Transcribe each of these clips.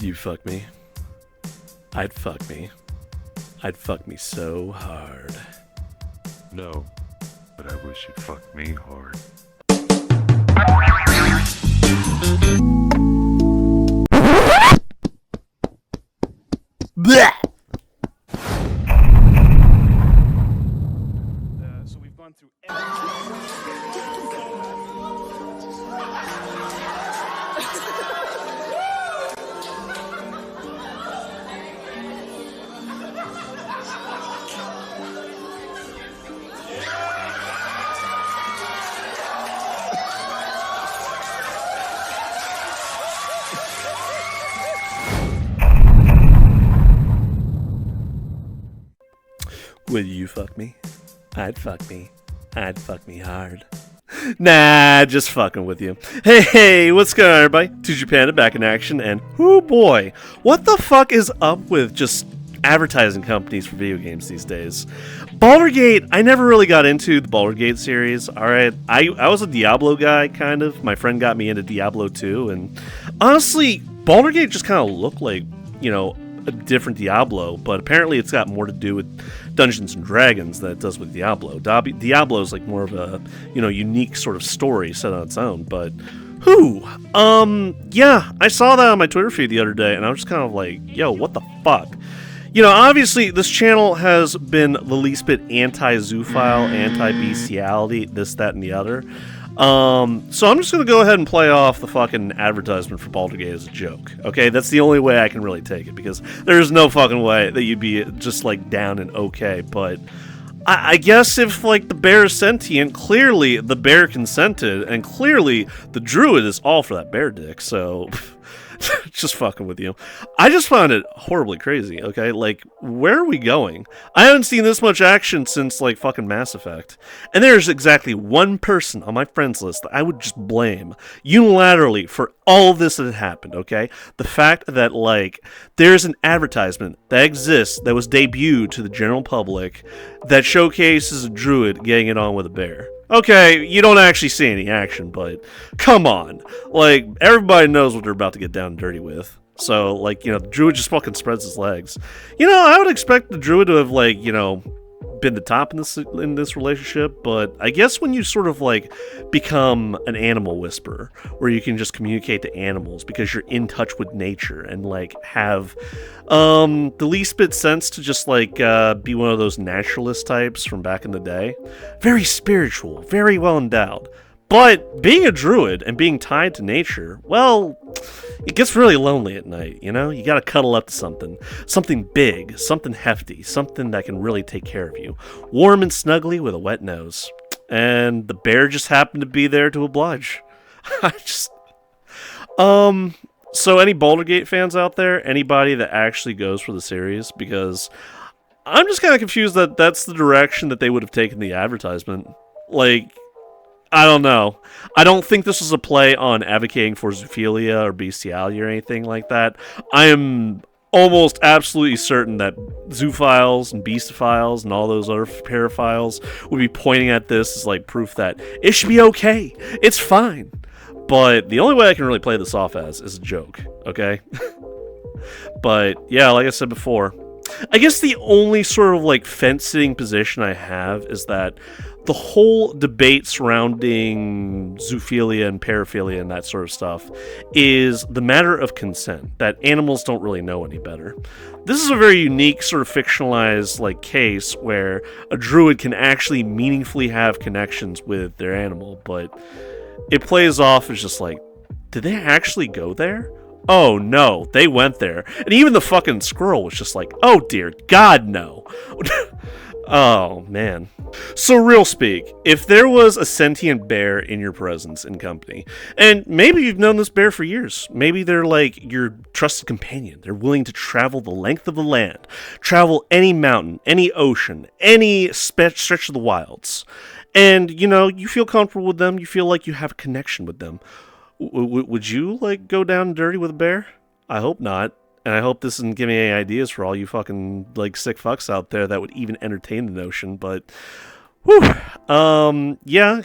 Would you fuck me? I'd fuck me. I'd fuck me so hard. No, but I wish you'd fuck me hard. Blech! So we've gone through Would you fuck me? I'd fuck me. I'd fuck me hard. Nah, just fucking with you. Hey, what's going on, everybody? 2G Panda back in action, and oh boy, what the fuck is up with just advertising companies for video games these days? Baldur, I never really got into the Baldur series, alright? I was a Diablo guy, kind of. My friend got me into Diablo 2, and honestly, Baldur just kind of looked like, a different Diablo, but apparently it's got more to do with Dungeons and Dragons than it does with Diablo. Diablo is like more of a, unique sort of story set on its own, but yeah, I saw that on my Twitter feed the other day, and I was just kind of like, yo, what the fuck? Obviously, this channel has been the least bit anti-zoophile, anti-bestiality, this, that, and the other. So I'm just going to go ahead and play off the fucking advertisement for Baldur as a joke, okay? That's the only way I can really take it, because there's no fucking way that you'd be just, down and okay, but I guess if, the bear is sentient, clearly the bear consented, and clearly the druid is all for that bear dick, so... just fucking with you. I just found it horribly crazy, okay? Where are we going? I haven't seen this much action since, fucking Mass Effect. And there's exactly one person on my friends list that I would just blame unilaterally for all this that had happened, okay? The fact that, there's an advertisement that exists that was debuted to the general public that showcases a druid getting it on with a bear. Okay, you don't actually see any action, but come on. Everybody knows what they're about to get down and dirty with. So, the druid just fucking spreads his legs. I would expect the druid to have, been the top in this relationship, but I guess when you sort of become an animal whisperer, where you can just communicate to animals because you're in touch with nature and have the least bit sense to just be one of those naturalist types from back in the day. Very spiritual, very well endowed. But being a druid and being tied to nature, well, it gets really lonely at night, You gotta cuddle up to something. Something big, something hefty, something that can really take care of you. Warm and snuggly with a wet nose. And the bear just happened to be there to oblige. So any Baldur fans out there? Anybody that actually goes for the series? Because I'm just kind of confused that that's the direction that they would have taken the advertisement. I don't know. I don't think this was a play on advocating for zoophilia or bestiality or anything like that. I am almost absolutely certain that zoophiles and beastophiles and all those other paraphiles would be pointing at this as proof that it should be okay. It's fine. But the only way I can really play this off as is a joke, okay? But yeah, like I said before, I guess the only sort of fence-sitting position I have is that the whole debate surrounding zoophilia and paraphilia and that sort of stuff is the matter of consent, that animals don't really know any better. This is a very unique sort of fictionalized case where a druid can actually meaningfully have connections with their animal, but it plays off as just did they actually go there? Oh no, they went there. And even the fucking squirrel was just oh dear God, no. Oh, man. So, real speak, if there was a sentient bear in your presence in company, and maybe you've known this bear for years, maybe they're your trusted companion, they're willing to travel the length of the land, travel any mountain, any ocean, any stretch of the wilds, and, you feel comfortable with them, you feel like you have a connection with them, would you, go down and dirty with a bear? I hope not. And I hope this isn't giving any ideas for all you fucking, sick fucks out there that would even entertain the notion, but Whew. Yeah,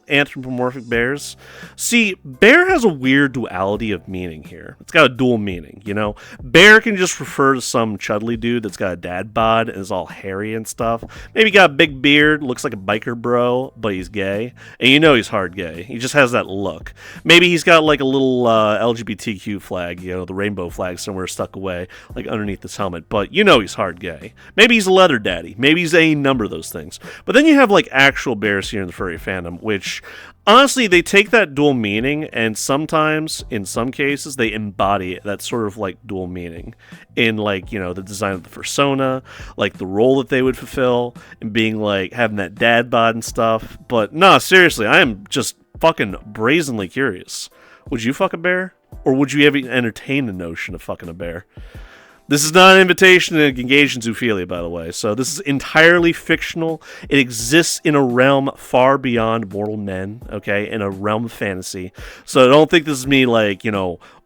anthropomorphic bears. See, bear has a weird duality of meaning here. It's got a dual meaning, Bear can just refer to some chudly dude that's got a dad bod and is all hairy and stuff. Maybe got a big beard, looks like a biker bro, but he's gay. And he's hard gay. He just has that look. Maybe he's got like a little LGBTQ flag, the rainbow flag somewhere stuck away, like underneath his helmet. But he's hard gay. Maybe he's a leather daddy. Maybe he's a number of those things. But then you have like actual bears here in the furry fandom, which honestly they take that dual meaning and sometimes, in some cases, they embody that sort of like dual meaning in like the design of the persona, like the role that they would fulfill, and being like having that dad bod and stuff. But no, seriously, I am just fucking brazenly curious. Would you fuck a bear, or would you ever entertain the notion of fucking a bear? This is not an invitation to engage in zoophilia, by the way. So this is entirely fictional. It exists in a realm far beyond mortal men, okay? In a realm of fantasy. So I don't think this is me, like,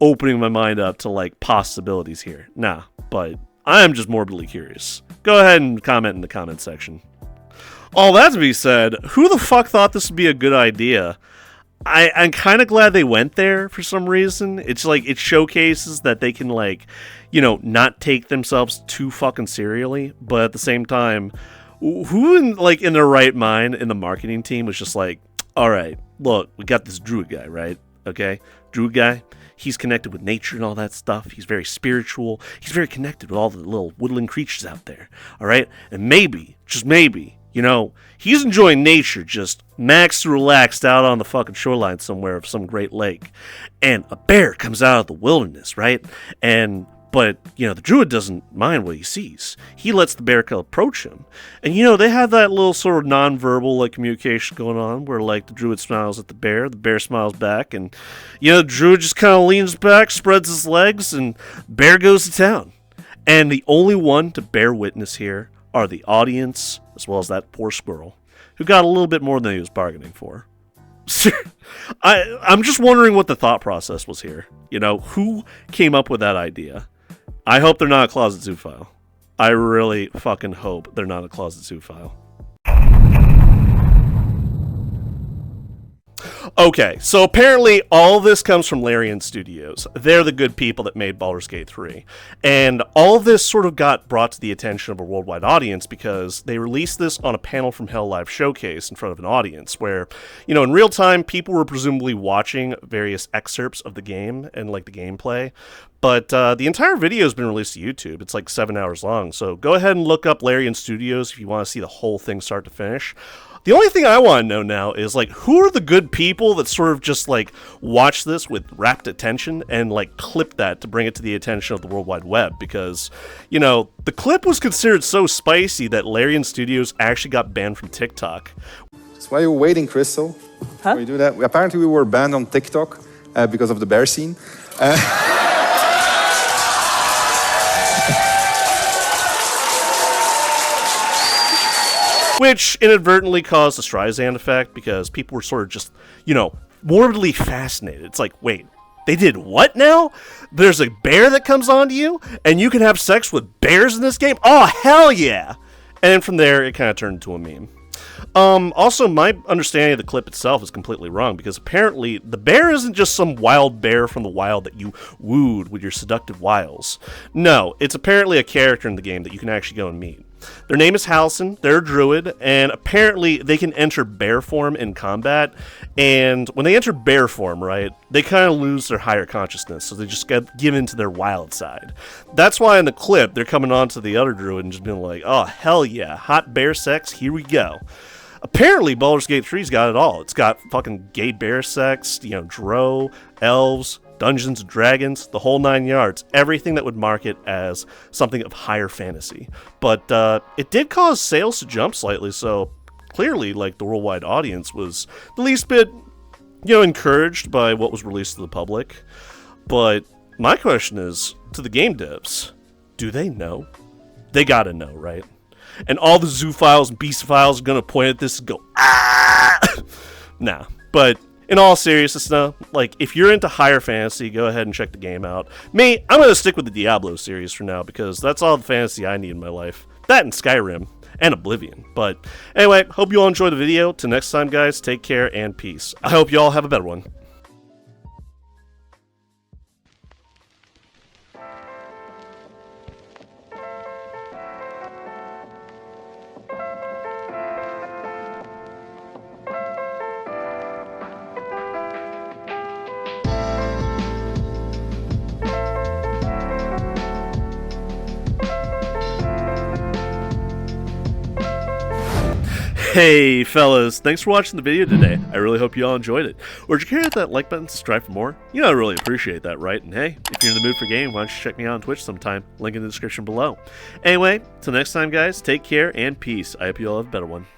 opening my mind up to, like, possibilities here. Nah, but I am just morbidly curious. Go ahead and comment in the comment section. All that to be said, who the fuck thought this would be a good idea? I'm kind of glad they went there for some reason. It's like, it showcases that they can, like, not take themselves too fucking serially, but at the same time, who in their right mind in the marketing team was just like, all right, look, we got this druid guy, right? Okay, druid guy, he's connected with nature and all that stuff. He's very spiritual. He's very connected with all the little woodland creatures out there, all right? And maybe, just maybe, he's enjoying nature, just maxed relaxed out on the fucking shoreline somewhere of some great lake. And a bear comes out of the wilderness, right? But the druid doesn't mind what he sees. He lets the bear approach him. And, they have that little sort of nonverbal, like, communication going on where, like, the druid smiles at the bear smiles back, and, the druid just kind of leans back, spreads his legs, and bear goes to town. And the only one to bear witness here are the audience, as well as that poor squirrel, who got a little bit more than he was bargaining for. I'm just wondering what the thought process was here. Who came up with that idea? I hope they're not a closet zoophile. I really fucking hope they're not a closet zoophile. Okay, so apparently all this comes from Larian Studios. They're the good people that made Baldur's Gate 3. And all of this sort of got brought to the attention of a worldwide audience because they released this on a Panel from Hell live showcase in front of an audience where, in real time, people were presumably watching various excerpts of the game and, like, the gameplay. But the entire video has been released to YouTube. It's like 7 hours long. So go ahead and look up Larian Studios if you want to see the whole thing start to finish. The only thing I want to know now is, like, who are the good people that sort of just, like, watch this with rapt attention and, like, clip that to bring it to the attention of the World Wide Web? Because, the clip was considered so spicy that Larian Studios actually got banned from TikTok. That's why you're waiting, Crystal. Huh? Why you do that? Apparently we were banned on TikTok because of the bear scene. Which inadvertently caused the Streisand effect because people were sort of just, morbidly fascinated. It's like, wait, they did what now? There's a bear that comes onto you and you can have sex with bears in this game? Oh, hell yeah! And then from there, it kind of turned into a meme. Also, my understanding of the clip itself is completely wrong because apparently the bear isn't just some wild bear from the wild that you wooed with your seductive wiles. No, it's apparently a character in the game that you can actually go and meet. Their name is Halcyon, they're a druid, and apparently they can enter bear form in combat, and when they enter bear form, right, they kind of lose their higher consciousness, so they just get given to their wild side. That's why in the clip, they're coming on to the other druid and just being like, oh, hell yeah, hot bear sex, here we go. Apparently, Baldur's Gate 3's got it all. It's got fucking gay bear sex, drow, elves, Dungeons and Dragons, the whole 9 yards, everything that would mark it as something of higher fantasy. But it did cause sales to jump slightly, so clearly, like, the worldwide audience was the least bit, encouraged by what was released to the public. But my question is, to the game devs, do they know? They gotta know, right? And all the zoophiles and beastophiles are gonna point at this and go, ah! Nah, but in all seriousness, though, like, if you're into higher fantasy, go ahead and check the game out. Me, I'm going to stick with the Diablo series for now, because that's all the fantasy I need in my life. That and Skyrim. and Oblivion. But anyway, hope you all enjoyed the video. Till next time, guys, take care and peace. I hope you all have a better one. Hey fellas, thanks for watching the video today. I really hope you all enjoyed it. Would you care to hit that like button, subscribe for more? You know I really appreciate that, right? And hey, if you're in the mood for gaming, why don't you check me out on Twitch sometime? Link in the description below. Anyway, till next time guys, take care and peace. I hope you all have a better one.